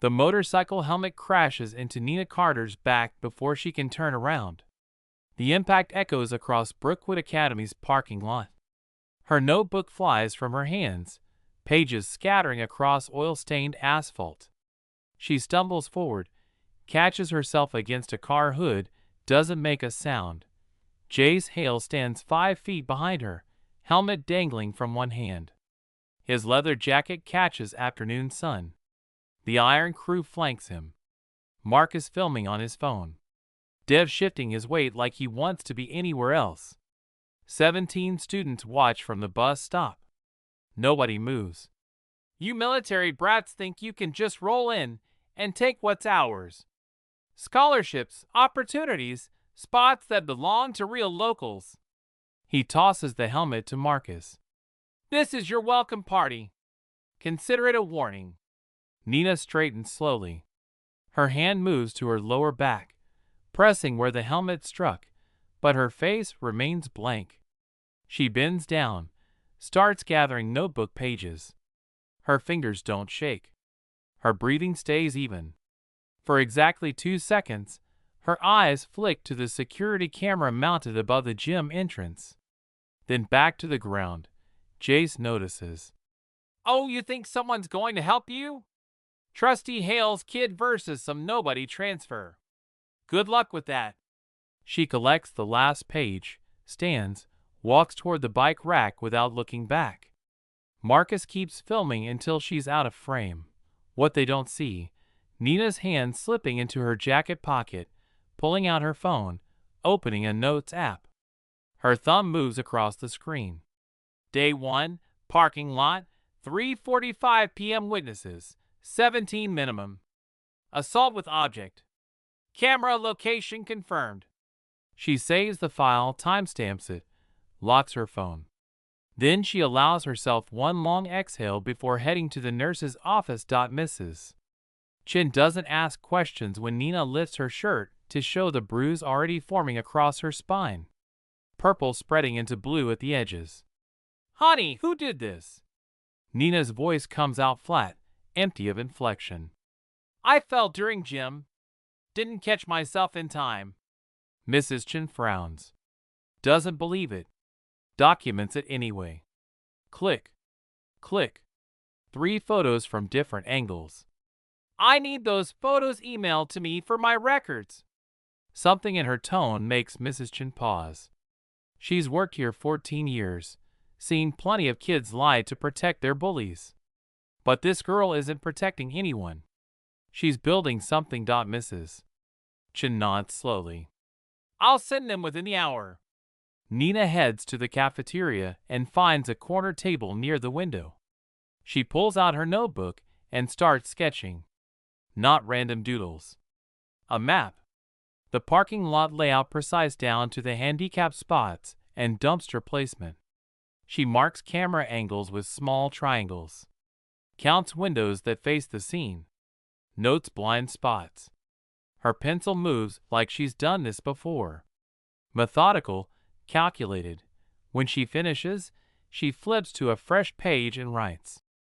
The motorcycle helmet crashes into Nina Carter's back before she can turn around. The impact echoes across Brookwood Academy's parking lot. Her notebook flies from her hands, pages scattering across oil-stained asphalt. She stumbles forward, catches herself against a car hood, doesn't make a sound. Jace Hale stands 5 feet behind her, helmet dangling from one hand. His leather jacket catches afternoon sun. The Iron Crew flanks him. Mark is filming on his phone. Dev shifting his weight like he wants to be anywhere else. 17 students watch from the bus stop. Nobody moves. You military brats think you can just roll in and take what's ours. Scholarships, opportunities, spots that belong to real locals. He tosses the helmet to Marcus. This is your welcome party. Consider it a warning. Nina straightens slowly. Her hand moves to her lower back, pressing where the helmet struck, but her face remains blank. She bends down, starts gathering notebook pages. Her fingers don't shake. Her breathing stays even. For exactly 2 seconds, her eyes flick to the security camera mounted above the gym entrance. Then back to the ground. Jace notices. Oh, you think someone's going to help you? Trusty Hale's kid versus some nobody transfer. Good luck with that. She collects the last page, stands, walks toward the bike rack without looking back. Marcus keeps filming until she's out of frame. What they don't see, Nina's hand slipping into her jacket pocket, pulling out her phone, opening a notes app. Her thumb moves across the screen. Day 1, parking lot, 3:45 p.m. witnesses. 17 minimum. Assault with object. Camera location confirmed. She saves the file, timestamps it, locks her phone. Then she allows herself one long exhale before heading to the nurse's office. Mrs. Chin doesn't ask questions when Nina lifts her shirt to show the bruise already forming across her spine. Purple spreading into blue at the edges. Honey, who did this? Nina's voice comes out flat, empty of inflection. I fell during gym. Didn't catch myself in time. Mrs. Chin frowns. Doesn't believe it. Documents it anyway. Click. Click. 3 photos from different angles. I need those photos emailed to me for my records. Something in her tone makes Mrs. Chin pause. She's worked here 14 years, seen plenty of kids lie to protect their bullies. But this girl isn't protecting anyone. She's building something. Mrs. Chin nods slowly. I'll send them within the hour. Nina heads to the cafeteria and finds a corner table near the window. She pulls out her notebook and starts sketching. Not random doodles. A map. The parking lot layout precise down to the handicap spots and dumpster placement. She marks camera angles with small triangles. Counts windows that face the scene. Notes blind spots. Her pencil moves like she's done this before. Methodical, calculated. When she finishes, she flips to a fresh page and writes.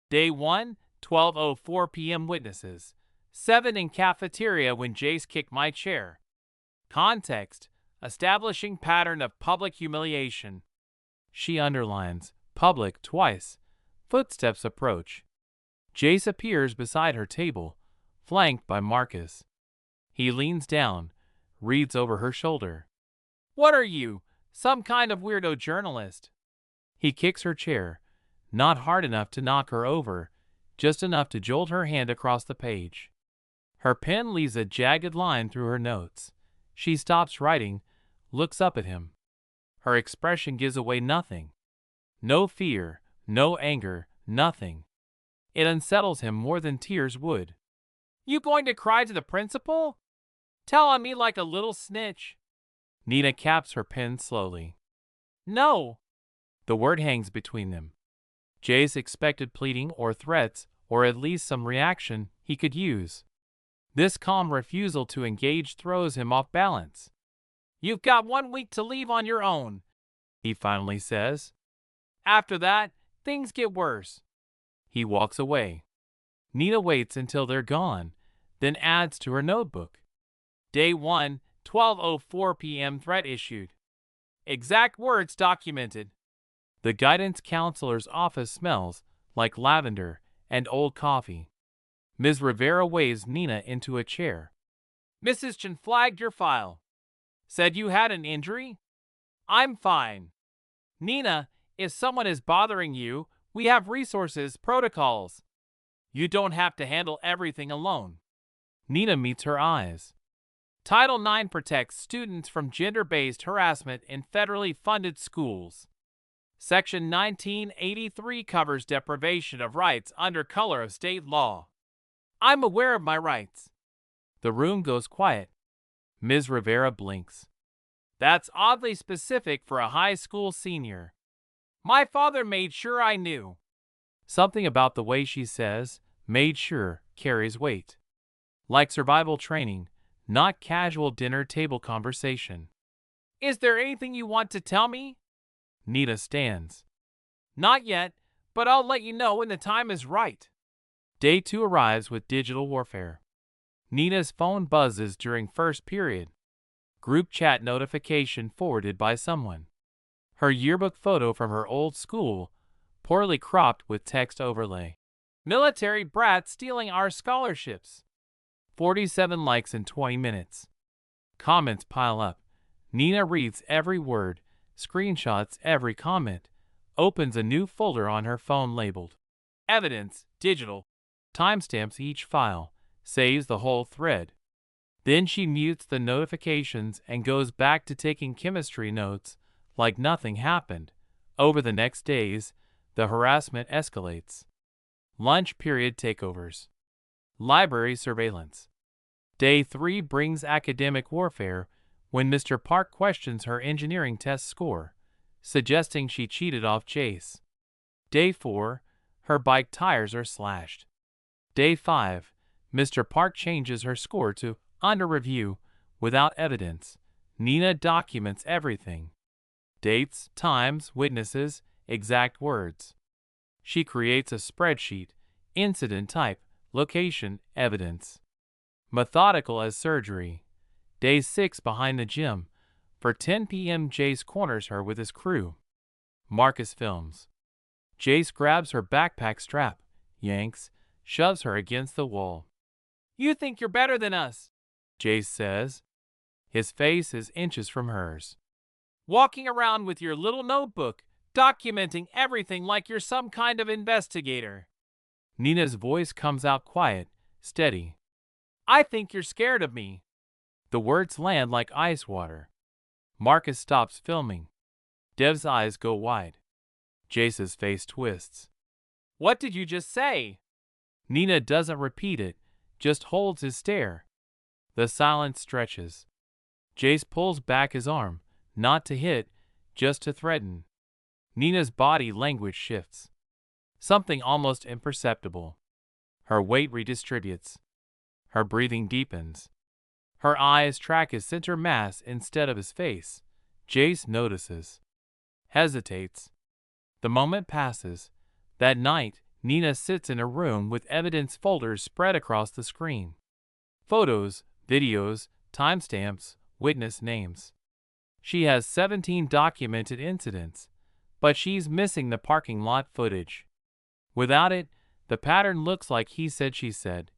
Day 1, 12:04 p.m. witnesses. 7 in cafeteria when Jace kicked my chair. Context, establishing pattern of public humiliation. She underlines public twice. Footsteps approach. Jace appears beside her table, flanked by Marcus. He leans down, reads over her shoulder. What are you, some kind of weirdo journalist? He kicks her chair, not hard enough to knock her over, just enough to jolt her hand across the page. Her pen leaves a jagged line through her notes. She stops writing, looks up at him. Her expression gives away nothing. No fear, no anger, nothing. It unsettles him more than tears would. You going to cry to the principal? Tell on me like a little snitch. Nina caps her pen slowly. No. The word hangs between them. Jace expected pleading or threats, or at least some reaction he could use. This calm refusal to engage throws him off balance. You've got 1 week to leave on your own, he finally says. After that, things get worse. He walks away. Nina waits until they're gone, then adds to her notebook. Day 1, 12:04 p.m. threat issued. Exact words documented. The guidance counselor's office smells like lavender and old coffee. Ms. Rivera waves Nina into a chair. Mrs. Chen flagged your file. Said you had an injury? I'm fine. Nina, if someone is bothering you, we have resources, protocols. You don't have to handle everything alone. Nina meets her eyes. Title IX protects students from gender-based harassment in federally funded schools. Section 1983 covers deprivation of rights under color of state law. I'm aware of my rights. The room goes quiet. Ms. Rivera blinks. That's oddly specific for a high school senior. My father made sure I knew. Something about the way she says, made sure, carries weight. Like survival training, not casual dinner table conversation. Is there anything you want to tell me? Nina stands. Not yet, but I'll let you know when the time is right. Day 2 arrives with digital warfare. Nina's phone buzzes during first period. Group chat notification forwarded by someone. Her yearbook photo from her old school, poorly cropped with text overlay. Military brats stealing our scholarships. 47 likes in 20 minutes. Comments pile up. Nina reads every word, screenshots every comment, opens a new folder on her phone labeled Evidence, Digital, timestamps each file, saves the whole thread. Then she mutes the notifications and goes back to taking chemistry notes like nothing happened. Over the next days, the harassment escalates. Lunch period takeovers. Library surveillance. Day 3 brings academic warfare when Mr. Park questions her engineering test score, suggesting she cheated off Jace. Day 4, her bike tires are slashed. Day 5, Mr. Park changes her score to under review without evidence. Nina documents everything. Dates, times, witnesses, exact words. She creates a spreadsheet, incident type, location, evidence. Methodical as surgery. Day 6 behind the gym. For 10 p.m. Jace corners her with his crew. Marcus films. Jace grabs her backpack strap, yanks, shoves her against the wall. You think you're better than us, Jace says. His face is inches from hers. Walking around with your little notebook, documenting everything like you're some kind of investigator. Nina's voice comes out quiet, steady. I think you're scared of me. The words land like ice water. Marcus stops filming. Dev's eyes go wide. Jace's face twists. What did you just say? Nina doesn't repeat it, just holds his stare. The silence stretches. Jace pulls back his arm, not to hit, just to threaten. Nina's body language shifts. Something almost imperceptible. Her weight redistributes. Her breathing deepens. Her eyes track his center mass instead of his face. Jace notices. Hesitates. The moment passes. That night, Nina sits in a room with evidence folders spread across the screen. Photos, videos, timestamps, witness names. She has 17 documented incidents, but she's missing the parking lot footage. Without it, the pattern looks like he said she said.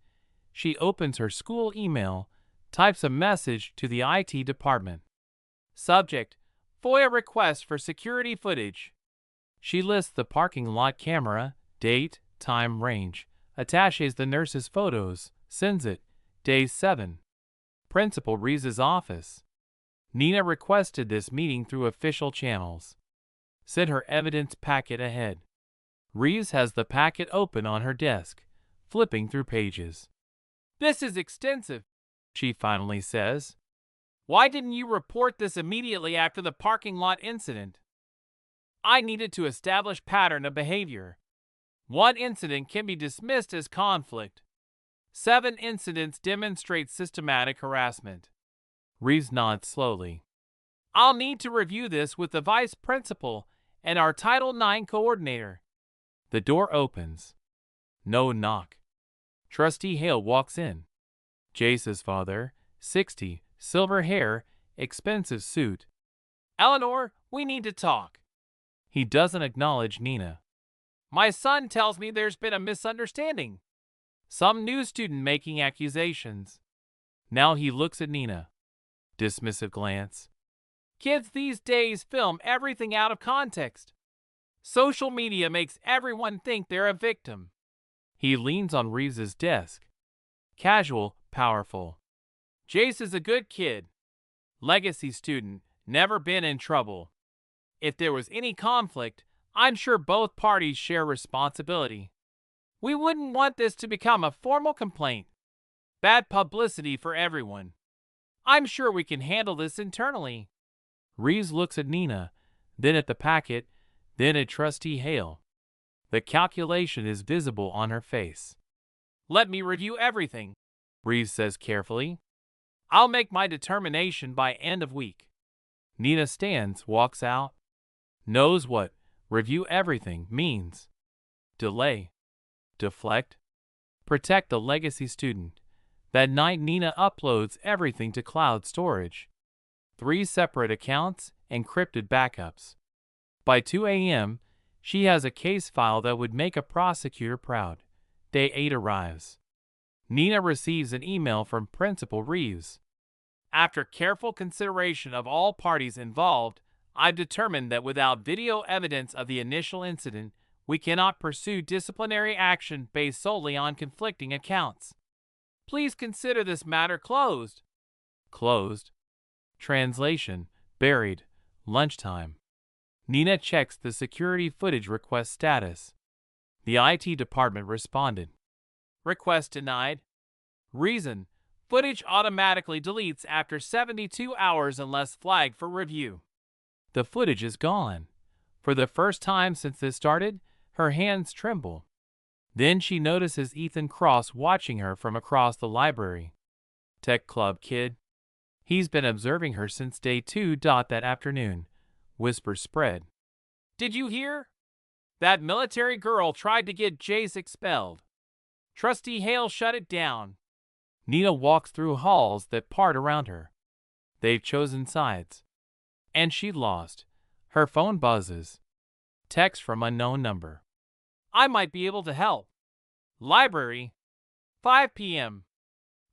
She opens her school email, types a message to the IT department. Subject: FOIA request for security footage. She lists the parking lot camera, date, time, range, attaches the nurse's photos, sends it. Day 7. Principal Reese's office. Nina requested this meeting through official channels. Sent her evidence packet ahead. Reeves has the packet open on her desk, flipping through pages. This is extensive, she finally says. Why didn't you report this immediately after the parking lot incident? I needed to establish pattern of behavior. One incident can be dismissed as conflict. 7 incidents demonstrate systematic harassment. Reeves nods slowly. I'll need to review this with the vice principal and our Title IX coordinator. The door opens. No knock. Trustee Hale walks in. Jace's father, 60, silver hair, expensive suit. Eleanor, we need to talk. He doesn't acknowledge Nina. My son tells me there's been a misunderstanding. Some new student making accusations. Now he looks at Nina. Dismissive glance. Kids these days film everything out of context. Social media makes everyone think they're a victim. He leans on Reeves's desk. Casual, powerful. Jace is a good kid. Legacy student, never been in trouble. If there was any conflict, I'm sure both parties share responsibility. We wouldn't want this to become a formal complaint. Bad publicity for everyone. I'm sure we can handle this internally. Reeves looks at Nina, then at the packet, then at Trustee Hale. The calculation is visible on her face. Let me review everything, Reeves says carefully. I'll make my determination by end of week. Nina stands, walks out. Knows what review everything means. Delay. Deflect. Protect the legacy student. That night Nina uploads everything to cloud storage. 3 separate accounts, encrypted backups. By 2 a.m., she has a case file that would make a prosecutor proud. Day 8 arrives. Nina receives an email from Principal Reeves. After careful consideration of all parties involved, I've determined that without video evidence of the initial incident, we cannot pursue disciplinary action based solely on conflicting accounts. Please consider this matter closed. Closed. Translation, buried, lunchtime. Nina checks the security footage request status. The IT department responded. Request denied. Reason, footage automatically deletes after 72 hours unless flagged for review. The footage is gone. For the first time since this started, her hands tremble. Then she notices Ethan Cross watching her from across the library. Tech club kid. He's been observing her since day 2. That afternoon. Whispers spread. Did you hear? That military girl tried to get Jace expelled. Trustee Hale shut it down. Nina walks through halls that part around her. They've chosen sides. And she lost. Her phone buzzes. Text from unknown number. I might be able to help. Library. 5 p.m.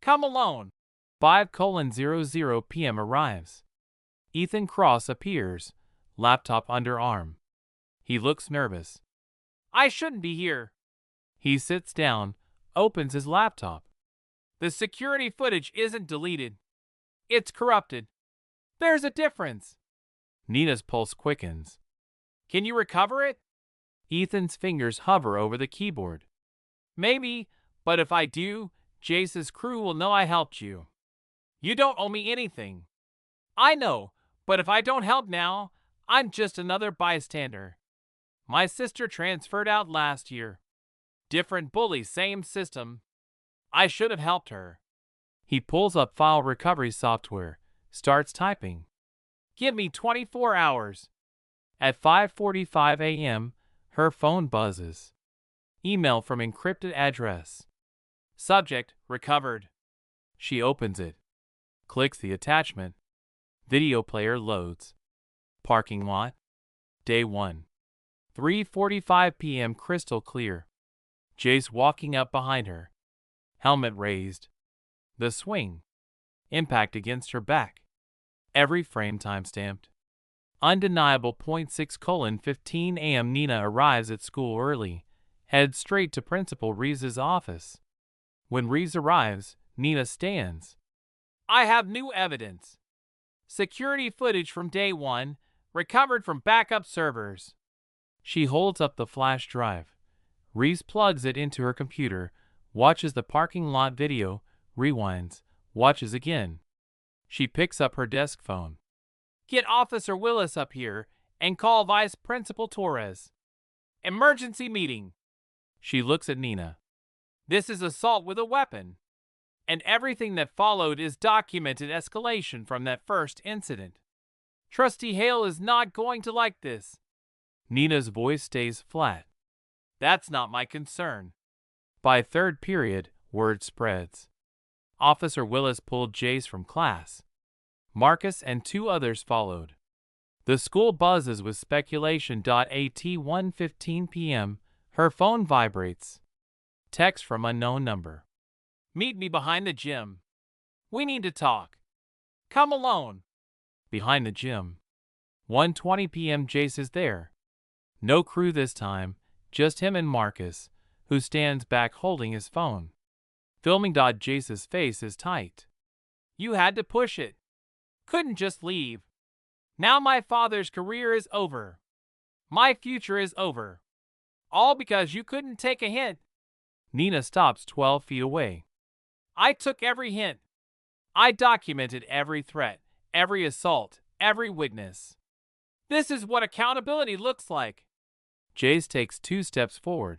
Come alone. 5:00 p.m. arrives. Ethan Cross appears, laptop underarm. He looks nervous. I shouldn't be here. He sits down, opens his laptop. The security footage isn't deleted. It's corrupted. There's a difference. Nina's pulse quickens. Can you recover it? Ethan's fingers hover over the keyboard. Maybe, but if I do, Jace's crew will know I helped you. You don't owe me anything. I know, but if I don't help now, I'm just another bystander. My sister transferred out last year. Different bully, same system. I should have helped her. He pulls up file recovery software, starts typing. Give me 24 hours. At 5:45 a.m., her phone buzzes. Email from encrypted address. Subject, recovered. She opens it. Clicks the attachment. Video player loads. Parking lot. Day 1. 3:45 p.m. crystal clear. Jace walking up behind her. Helmet raised. The swing. Impact against her back. Every frame timestamped. Undeniable. 6:15 a.m. Nina arrives at school early. Heads straight to Principal Reeves' office. When Reeves arrives, Nina stands. I have new evidence. Security footage from day 1, recovered from backup servers. She holds up the flash drive. Reeves plugs it into her computer, watches the parking lot video, rewinds, watches again. She picks up her desk phone. Get Officer Willis up here and call Vice Principal Torres. Emergency meeting. She looks at Nina. This is assault with a weapon. And everything that followed is documented escalation from that first incident. Trustee Hale is not going to like this. Nina's voice stays flat. That's not my concern. By third period, Word spreads. Officer Willis pulled Jace from class. Marcus and 2 others followed. The school buzzes with speculation. At 1:15 p.m., her phone vibrates. Text from unknown number. Meet me behind the gym. We need to talk. Come alone. Behind the gym. 1:20 p.m. Jace is there. No crew this time, just him and Marcus, who stands back holding his phone. Filming. Jace's face is tight. You had to push it. Couldn't just leave. Now my father's career is over. My future is over. All because you couldn't take a hint. Nina stops 12 feet away. I took every hint. I documented every threat, every assault, every witness. This is what accountability looks like. Jace takes 2 steps forward.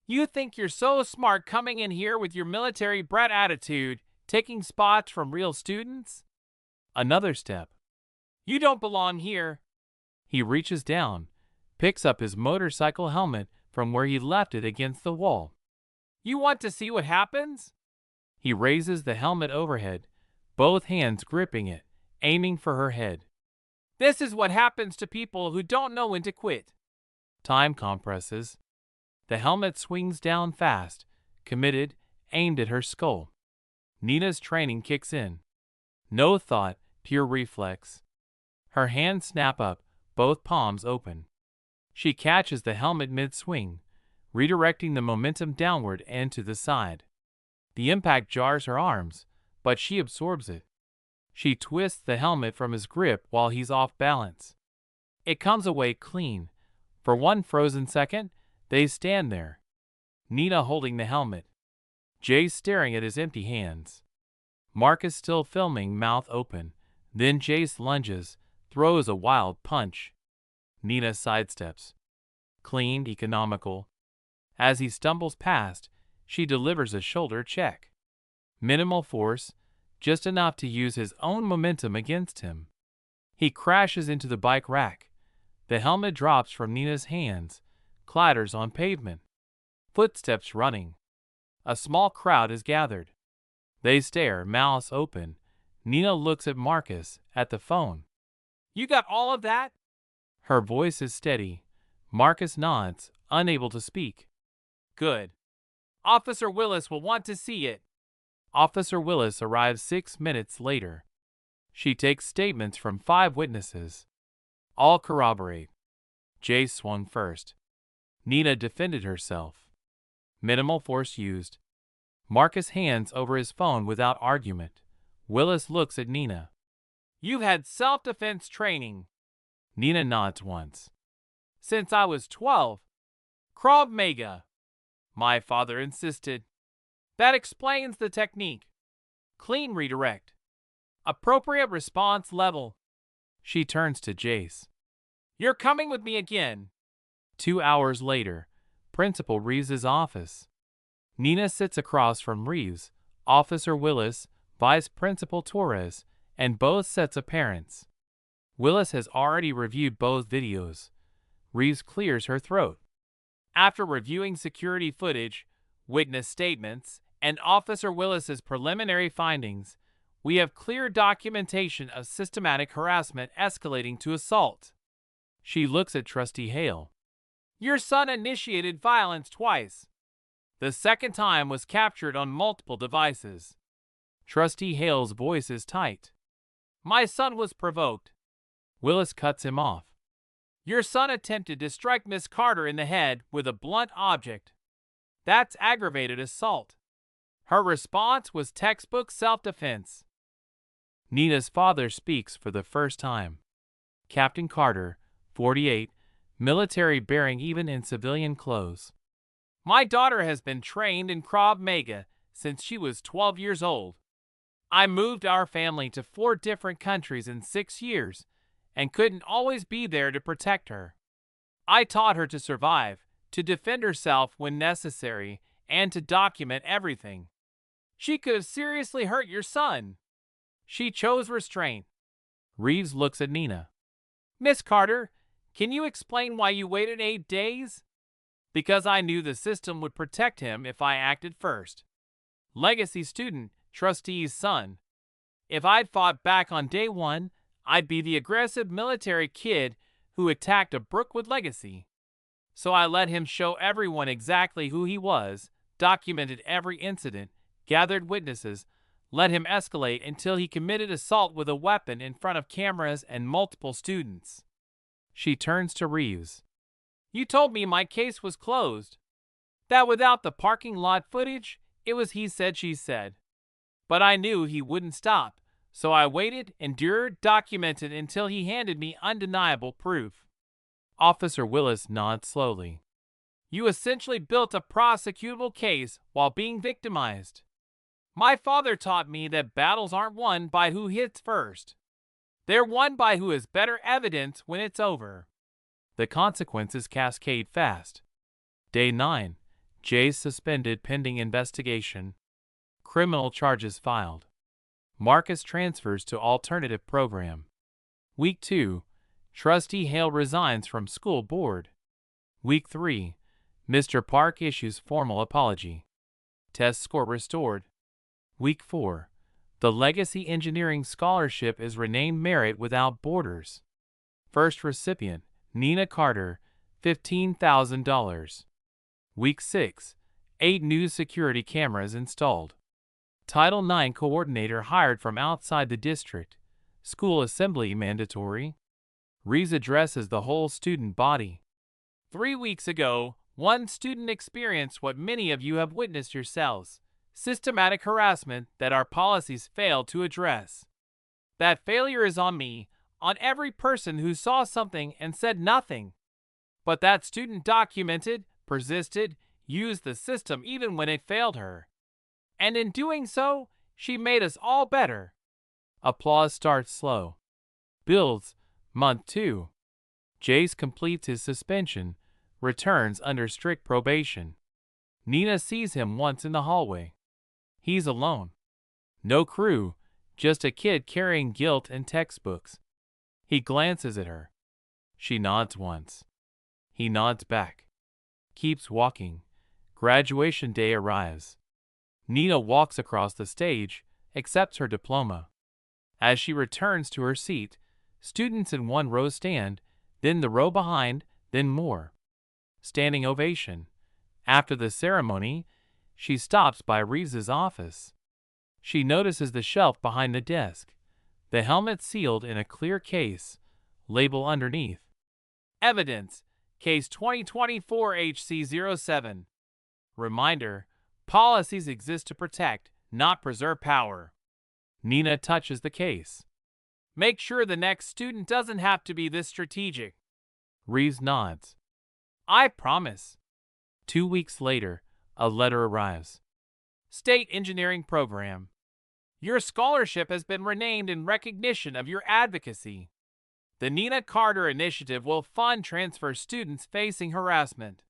You think you're so smart coming in here with your military brat attitude, taking spots from real students? Another step. You don't belong here. He reaches down, picks up his motorcycle helmet from where he left it against the wall. You want to see what happens? He raises the helmet overhead, both hands gripping it, aiming for her head. This is what happens to people who don't know when to quit. Time compresses. The helmet swings down fast, committed, aimed at her skull. Nina's training kicks in. No thought, pure reflex. Her hands snap up, both palms open. She catches the helmet mid-swing, redirecting the momentum downward and to the side. The impact jars her arms, but she absorbs it. She twists the helmet from his grip while he's off balance. It comes away clean. For one frozen second, they stand there. Nina holding the helmet. Jace staring at his empty hands. Marcus still filming, mouth open. Then Jace lunges, throws a wild punch. Nina sidesteps. Clean, economical. As he stumbles past, she delivers a shoulder check. Minimal force, just enough to use his own momentum against him. He crashes into the bike rack. The helmet drops from Nina's hands, clatters on pavement. Footsteps running. A small crowd is gathered. They stare, mouths open. Nina looks at Marcus, at the phone. You got all of that? Her voice is steady. Marcus nods, unable to speak. Good. Officer Willis will want to see it. Officer Willis arrives 6 minutes later. She takes statements from 5 witnesses. All corroborate. Jace swung first. Nina defended herself. Minimal force used. Marcus hands over his phone without argument. Willis looks at Nina. You've had self-defense training. Nina nods once. Since I was 12. Krav Maga. My father insisted. That explains the technique. Clean redirect. Appropriate response level. She turns to Jace. You're coming with me again. 2 hours later, Principal Reeves' office. Nina sits across from Reeves, Officer Willis, Vice Principal Torres, and both sets of parents. Willis has already reviewed both videos. Reeves clears her throat. After reviewing security footage, witness statements, and Officer Willis's preliminary findings, we have clear documentation of systematic harassment escalating to assault. She looks at Trustee Hale. Your son initiated violence twice. The second time was captured on multiple devices. Trustee Hale's voice is tight. My son was provoked. Willis cuts him off. Your son attempted to strike Miss Carter in the head with a blunt object. That's aggravated assault. Her response was textbook self-defense. Nina's father speaks for the first time. Captain Carter, 48, military bearing even in civilian clothes. My daughter has been trained in Krav Maga since she was 12 years old. I moved our family to 4 different countries in 6 years and couldn't always be there to protect her. I taught her to survive, to defend herself when necessary, and to document everything. She could have seriously hurt your son. She chose restraint. Reeves looks at Nina. Miss Carter, can you explain why you waited 8 days? Because I knew the system would protect him if I acted first. legacy student, trustee's son. If I'd fought back on day one, I'd be the aggressive military kid who attacked a Brookwood legacy. So I let him show everyone exactly who he was, documented every incident, gathered witnesses, let him escalate until he committed assault with a weapon in front of cameras and multiple students. She turns to Reeves. You told me my case was closed. That without the parking lot footage, it was he said, she said. But I knew he wouldn't stop, so I waited, endured, documented until he handed me undeniable proof. Officer Willis nods slowly. You essentially built a prosecutable case while being victimized. My father taught me that battles aren't won by who hits first. They're won by who has better evidence when it's over. The consequences cascade fast. Day 9. Jay's suspended pending investigation. Criminal charges filed. Marcus transfers to alternative program. Week 2. Trustee Hale resigns from school board. Week 3. Mr. Park issues formal apology. Test score restored. Week 4. The Legacy Engineering Scholarship is renamed Merit Without Borders. First recipient, Nina Carter, $15,000. Week 6. 8 new security cameras installed. Title IX coordinator hired from outside the district. School assembly mandatory. Reeves addresses the whole student body. 3 weeks ago, one student experienced what many of you have witnessed yourselves. Systematic harassment that our policies failed to address. That failure is on me, on every person who saw something and said nothing. But that student documented, persisted, used the system even when it failed her. And in doing so, she made us all better. Applause starts slow. Builds, month 2. Jace completes his suspension, returns under strict probation. Nina sees him once in the hallway. He's alone. No crew, just a kid carrying guilt and textbooks. He glances at her. She nods once. He nods back. Keeps walking. Graduation day arrives. Nina walks across the stage, accepts her diploma. As she returns to her seat, students in one row stand, then the row behind, then more. Standing ovation. After the ceremony, she stops by Reeves's office. She notices the shelf behind the desk, the helmet sealed in a clear case, label underneath. Evidence, Case 2024 HC07. Reminder, policies exist to protect, not preserve power. Nina touches the case. Make sure the next student doesn't have to be this strategic. Reeves nods. I promise. 2 weeks later, a letter arrives. State Engineering Program. Your scholarship has been renamed in recognition of your advocacy. The Nina Carter Initiative will fund transfer students facing harassment.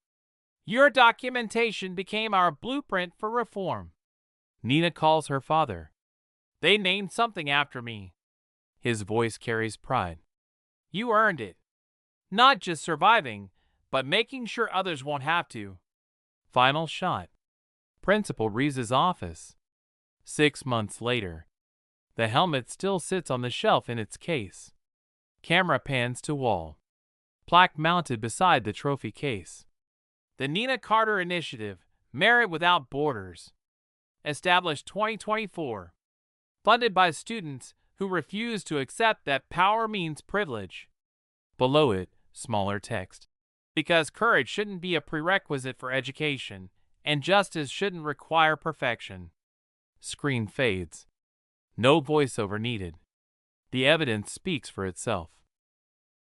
Your documentation became our blueprint for reform. Nina calls her father. They named something after me. His voice carries pride. You earned it. Not just surviving, but making sure others won't have to. Final shot. Principal Reeves' office. 6 months later. The helmet still sits on the shelf in its case. Camera pans to wall. Plaque mounted beside the trophy case. The Nina Carter Initiative, Merit Without Borders. Established 2024. Funded by students who refuse to accept that power means privilege. Below it, smaller text. Because courage shouldn't be a prerequisite for education, and justice shouldn't require perfection. Screen fades. No voiceover needed. The evidence speaks for itself.